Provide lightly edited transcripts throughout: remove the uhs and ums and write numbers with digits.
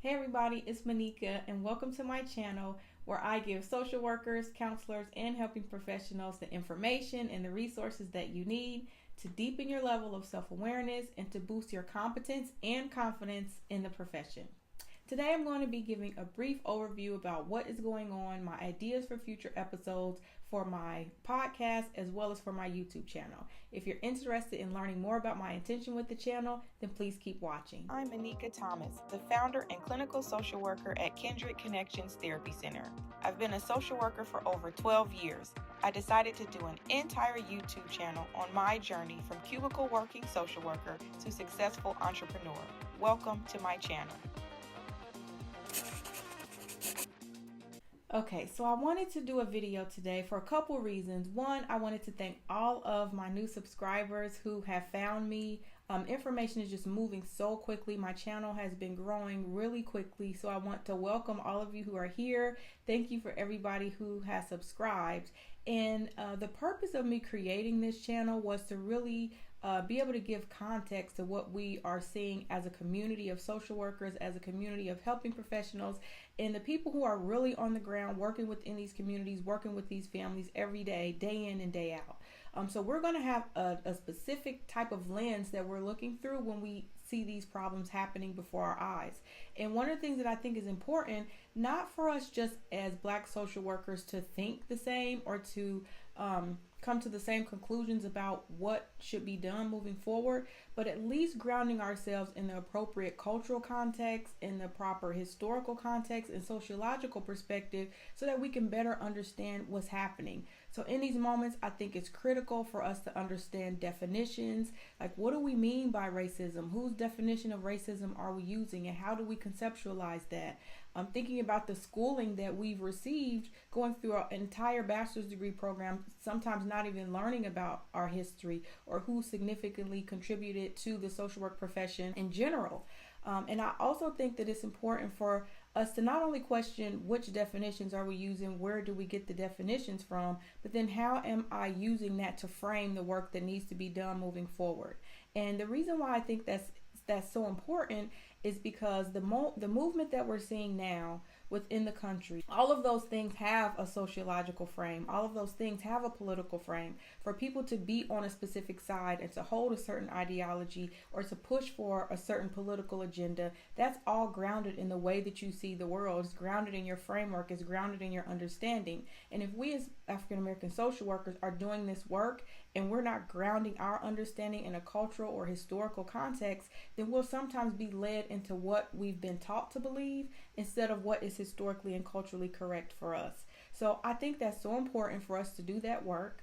Hey everybody, it's Monika and welcome to my channel where I give social workers, counselors, and helping professionals the information and the resources that you need to deepen your level of self-awareness and to boost your competence and confidence in the profession. Today I'm going to be giving a brief overview about what is going on, my ideas for future episodes for my podcast as well as for my YouTube channel. If you're interested in learning more about my intention with the channel, then please keep watching. I'm Monika Thomas, the founder and clinical social worker at Kindred Connections Therapy Center. I've been a social worker for over 12 years. I decided to do an entire YouTube channel on my journey from cubicle working social worker to successful entrepreneur. Welcome to my channel. Okay, so I wanted to do a video today for a couple reasons. One, I wanted to thank all of my new subscribers who have found me. Information is just moving so quickly. My channel has been growing really quickly, so I want to welcome all of you who are here. Thank you for everybody who has subscribed. And the purpose of me creating this channel was to really be able to give context to what we are seeing as a community of social workers, as a community of helping professionals, and the people who are really on the ground working within these communities, working with these families every day, day in and day out. So we're going to have a specific type of lens that we're looking through when we see these problems happening before our eyes. And one of the things that I think is important, not for us just as Black social workers to think the same or to come to the same conclusions about what should be done moving forward, but at least grounding ourselves in the appropriate cultural context, in the proper historical context and sociological perspective so that we can better understand what's happening. So in these moments, I think it's critical for us to understand definitions, like what do we mean by racism? Whose definition of racism are we using and how do we conceptualize that? I'm thinking about the schooling that we've received going through our entire bachelor's degree program, sometimes not even learning about our history or who significantly contributed to the social work profession in general. And I also think that it's important for us to not only question which definitions are we using, where do we get the definitions from, but then how am I using that to frame the work that needs to be done moving forward. And the reason why I think that's so important is because the movement that we're seeing now within the country, all of those things have a sociological frame. All of those things have a political frame. For people to be on a specific side and to hold a certain ideology or to push for a certain political agenda, that's all grounded in the way that you see the world. It's grounded in your framework. It's grounded in your understanding. And if we as African American social workers are doing this work and we're not grounding our understanding in a cultural or historical context, then we'll sometimes be led into what we've been taught to believe instead of what is historically and culturally correct for us. So I think that's so important for us to do that work.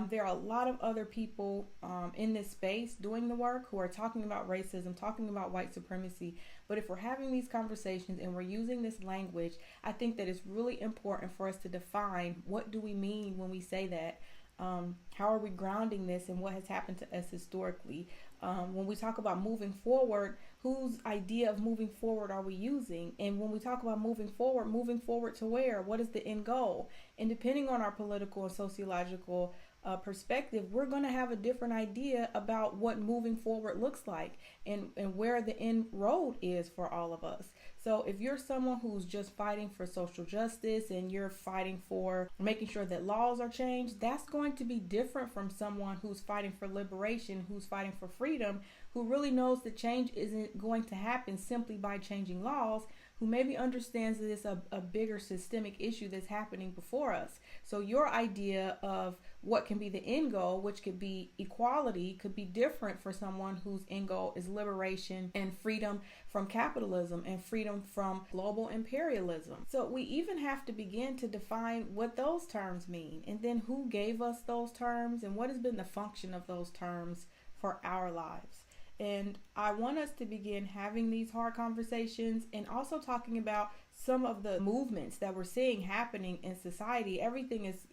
There are a lot of other people in this space doing the work who are talking about racism, talking about white supremacy. But if we're having these conversations and we're using this language, I think that it's really important for us to define what do we mean when we say that. How are we grounding this and what has happened to us historically? When we talk about moving forward, whose idea of moving forward are we using? And when we talk about moving forward to where? What is the end goal? And depending on our political and sociological perspective, we're going to have a different idea about what moving forward looks like and where the end road is for all of us. So if you're someone who's just fighting for social justice and you're fighting for making sure that laws are changed, that's going to be different from someone who's fighting for liberation, who's fighting for freedom, who really knows that change isn't going to happen simply by changing laws, who maybe understands that it's a bigger systemic issue that's happening before us. So your idea of what can be the end goal, which could be equality, could be different for someone whose end goal is liberation and freedom from capitalism and freedom from global imperialism. So we even have to begin to define what those terms mean, and then who gave us those terms and what has been the function of those terms for our lives. And I want us to begin having these hard conversations and also talking about some of the movements that we're seeing happening in society. Everything is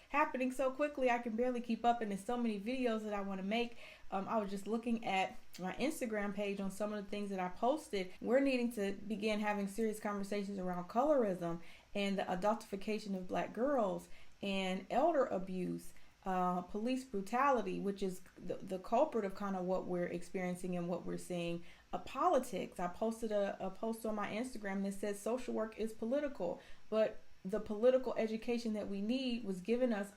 happening so quickly, I can barely keep up, and there's so many videos that I want to make. I was just looking at my Instagram page on some of the things that I posted. We're needing to begin having serious conversations around colorism and the adultification of Black girls and elder abuse. Police brutality, which is the culprit of kind of what we're experiencing and what we're seeing politics. I posted a post on my Instagram that says social work is political, but the political education that we need was given us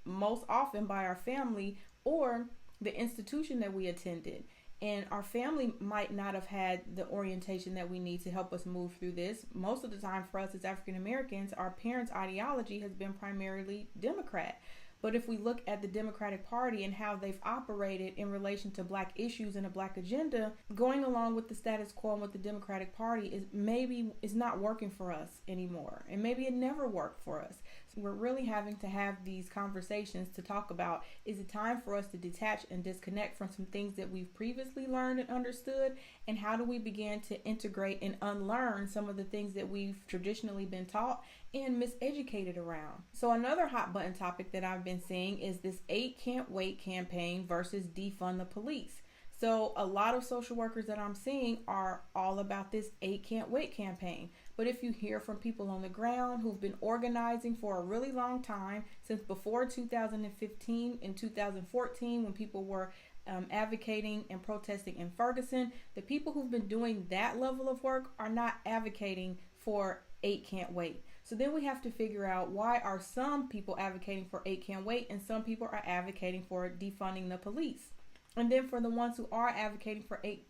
most often by our family or the institution that we attended. And our family might not have had the orientation that we need to help us move through this. Most of the time for us as African Americans, our parents' ideology has been primarily Democrat. But if we look at the Democratic Party and how they've operated in relation to Black issues and a Black agenda, going along with the status quo and with the Democratic Party is not working for us anymore. And maybe it never worked for us. So we're really having to have these conversations to talk about, is it time for us to detach and disconnect from some things that we've previously learned and understood? And how do we begin to integrate and unlearn some of the things that we've traditionally been taught and miseducated around? So another hot button topic that I've been seeing is this 8 Can't Wait campaign versus defund the police. So a lot of social workers that I'm seeing are all about this 8 Can't Wait campaign. But if you hear from people on the ground who've been organizing for a really long time, since before 2015 and 2014, when people were advocating and protesting in Ferguson, the people who've been doing that level of work are not advocating for 8 Can't Wait. So then we have to figure out, why are some people advocating for 8 Can't Wait and some people are advocating for defunding the police? And then for the ones who are advocating for 8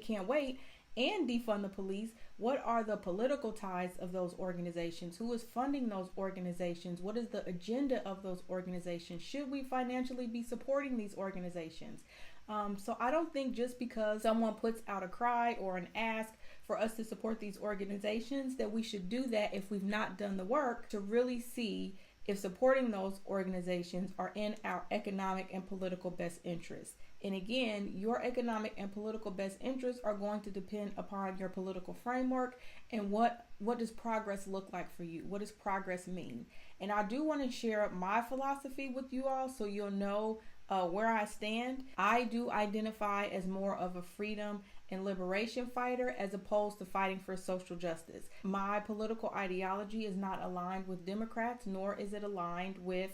Can't Wait and defund the police, what are the political ties of those organizations? Who is funding those organizations? What is the agenda of those organizations? Should we financially be supporting these organizations? So I don't think just because someone puts out a cry or an ask for us to support these organizations that we should do that if we've not done the work to really see if supporting those organizations are in our economic and political best interests. And again, your economic and political best interests are going to depend upon your political framework and what does progress look like for you? What does progress mean? And I do want to share my philosophy with you all so you'll know where I stand. I do identify as more of a freedom and liberation fighter as opposed to fighting for social justice. My political ideology is not aligned with Democrats, nor is it aligned with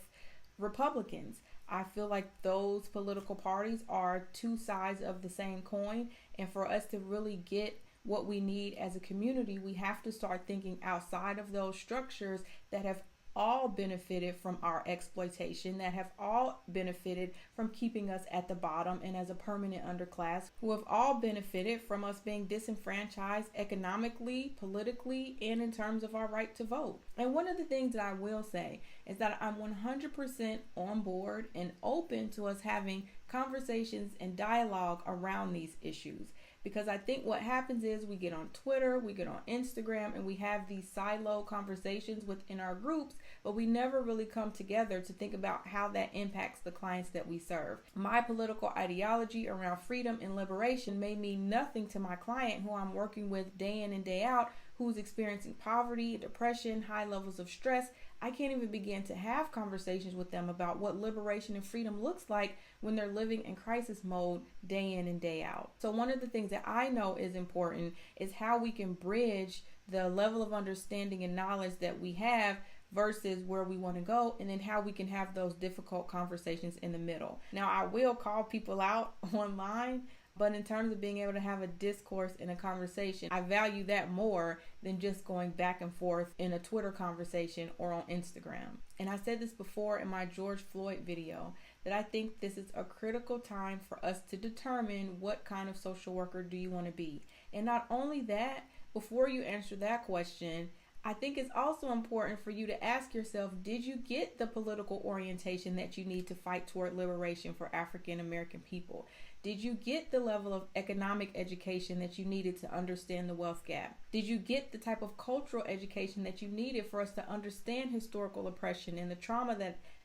Republicans. I feel like those political parties are two sides of the same coin, and for us to really get what we need as a community, we have to start thinking outside of those structures that have all benefited from our exploitation, that have all benefited from keeping us at the bottom and as a permanent underclass, who have all benefited from us being disenfranchised economically, politically, and in terms of our right to vote. And one of the things that I will say is that I'm 100% on board and open to us having conversations and dialogue around these issues. Because I think what happens is we get on Twitter, we get on Instagram, and we have these silo conversations within our groups, but we never really come together to think about how that impacts the clients that we serve. My political ideology around freedom and liberation may mean nothing to my client who I'm working with day in and day out, who's experiencing poverty, depression, high levels of stress. I can't even begin to have conversations with them about what liberation and freedom looks like when they're living in crisis mode day in and day out. So one of the things that I know is important is how we can bridge the level of understanding and knowledge that we have versus where we want to go, and then how we can have those difficult conversations in the middle. Now, I will call people out online, but in terms of being able to have a discourse and a conversation, I value that more than just going back and forth in a Twitter conversation or on Instagram. And I said this before in my George Floyd video, that I think this is a critical time for us to determine what kind of social worker do you want to be. And not only that, before you answer that question, I think it's also important for you to ask yourself, did you get the political orientation that you need to fight toward liberation for African American people? Did you get the level of economic education that you needed to understand the wealth gap? Did you get the type of cultural education that you needed for us to understand historical oppression and the trauma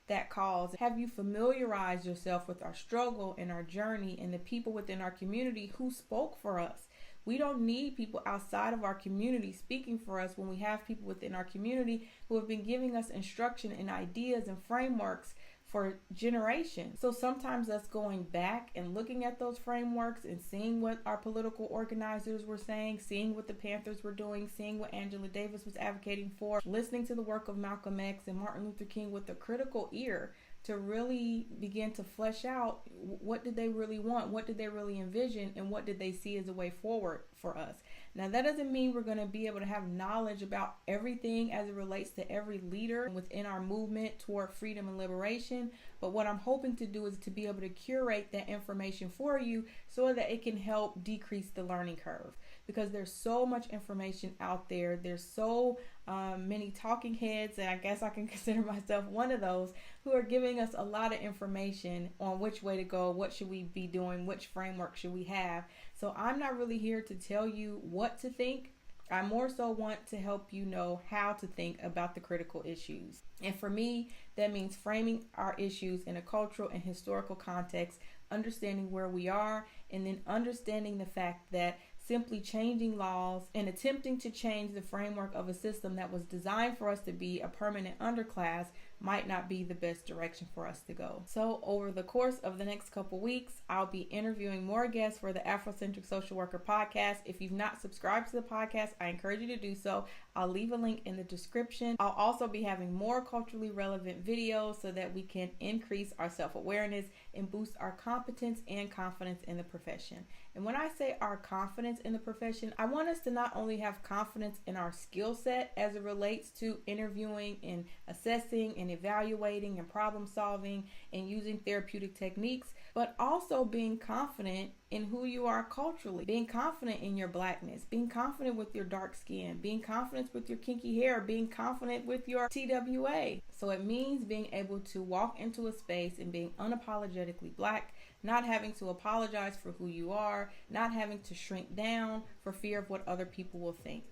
that caused? Have you familiarized yourself with our struggle and our journey and the people within our community who spoke for us? We don't need people outside of our community speaking for us when we have people within our community who have been giving us instruction and ideas and frameworks for generations. So sometimes us going back and looking at those frameworks and seeing what our political organizers were saying, seeing what the Panthers were doing, seeing what Angela Davis was advocating for, listening to the work of Malcolm X and Martin Luther King with a critical ear to really begin to flesh out what did they really want, what did they really envision, and what did they see as a way forward for us. Now, that doesn't mean we're going to be able to have knowledge about everything as it relates to every leader within our movement toward freedom and liberation. But what I'm hoping to do is to be able to curate that information for you so that it can help decrease the learning curve. Because there's so much information out there. There's so many talking heads, and I guess I can consider myself one of those, who are giving us a lot of information on which way to go, what should we be doing, which framework should we have. So I'm not really here to tell you what to think. I more so want to help you know how to think about the critical issues. And for me, that means framing our issues in a cultural and historical context, understanding where we are, and then understanding the fact that simply changing laws and attempting to change the framework of a system that was designed for us to be a permanent underclass might not be the best direction for us to go. So over the course of the next couple weeks, I'll be interviewing more guests for the Afrocentric Social Worker podcast. If you've not subscribed to the podcast, I encourage you to do so. I'll leave a link in the description. I'll also be having more culturally relevant videos so that we can increase our self-awareness and boost our competence and confidence in the profession. And when I say our confidence in the profession, I want us to not only have confidence in our skill set as it relates to interviewing and assessing and evaluating and problem solving and using therapeutic techniques, but also being confident in who you are culturally, being confident in your blackness, being confident with your dark skin, being confident with your kinky hair, being confident with your TWA. So it means being able to walk into a space and being unapologetically black, not having to apologize for who you are, not having to shrink down for fear of what other people will think.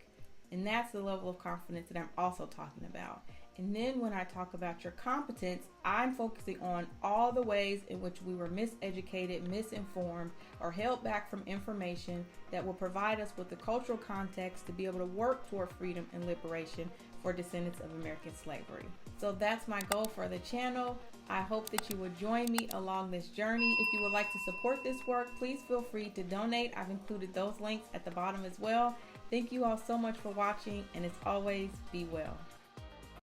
And that's the level of confidence that I'm also talking about. And then when I talk about your competence, I'm focusing on all the ways in which we were miseducated, misinformed, or held back from information that will provide us with the cultural context to be able to work toward freedom and liberation for descendants of American slavery. So that's my goal for the channel. I hope that you will join me along this journey. If you would like to support this work, please feel free to donate. I've included those links at the bottom as well. Thank you all so much for watching, and as always, be well.